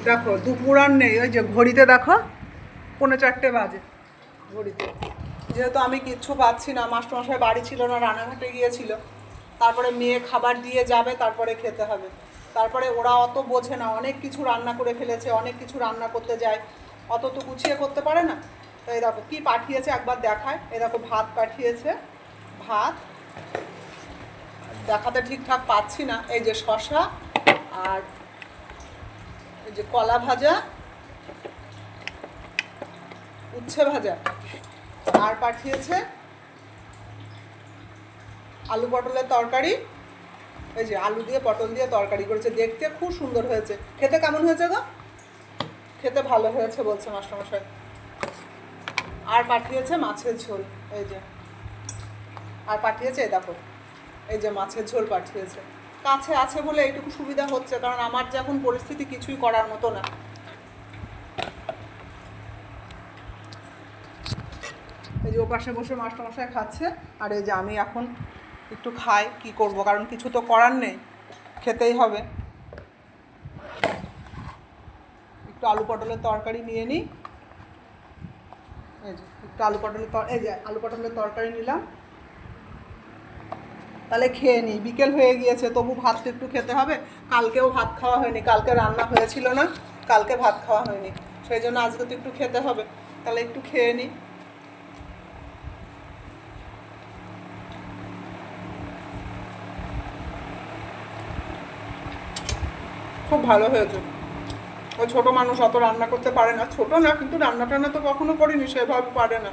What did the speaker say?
দেখো দুপুর আর নেই, ওই যে ঘড়িতে দেখো 3:45 বাজে ঘড়িতে। যেহেতু আমি কিচ্ছু পাচ্ছি না, মাস্টারমশাই বাড়ি ছিল না, রানাঘাটে গিয়েছিল, তারপরে মেয়ে খাবার দিয়ে যাবে, তারপরে খেতে হবে। তারপরে ওরা অত বোঝে না, অনেক কিছু রান্না করে ফেলেছে, অনেক কিছু রান্না করতে যায়, অত তো গুছিয়ে করতে পারে না। তো এই দেখো কী পাঠিয়েছে একবার দেখায়, এই দেখো ভাত পাঠিয়েছে, ভাত দেখাতে ঠিকঠাক পাচ্ছি না, এই যে শসা আর এই যে কলা ভাজা, উচ্ছে ভাজা, আর পাঠিয়েছে আলু পটলের তরকারি। এই যে আলু দিয়ে পটল দিয়ে তরকারি করেছে, দেখতে খুব সুন্দর হয়েছে। খেতে কেমন হয়েছে গো? খেতে ভালো হয়েছে বলছে মাস্টারমশাই। আর পাঠিয়েছে মাছের ঝোল, এই যে, আর পাঠিয়েছে এই দেখো, এই যে মাছের ঝোল পাঠিয়েছে। কাছে আছে বলে এইটুকু সুবিধা হচ্ছে, কারণ আমার যে এখন পরিস্থিতি কিছুই করার মতো না। এই যে ওপাশে বসে মাস্টারমশাই খাচ্ছে, আর এই যে আমি এখন একটু খাই, কি করব, কারণ কিছু তো করার নেই, খেতেই হবে। একটু আলু পটলের তরকারি নিয়ে নিই, এই যে একটু আলু পটলের তরকারি নিলাম, তাহলে খেয়ে নিই। বিকেল হয়ে গিয়েছে, তবু ভাত তো একটু খেতে হবে। কালকেও ভাত খাওয়া হয়নি, কালকে রান্না হয়েছিল না, কালকে ভাত খাওয়া হয়নি, সেই জন্য আজকে তো একটু খেতে হবে, তাহলে একটু খেয়ে নিই। খুব ভালো হয়েছে। ওই ছোটো মানুষ অত রান্না করতে পারে না, ছোটো না কিন্তু রান্না টান্না তো কখনো করিনি, সেভাবে পারে না।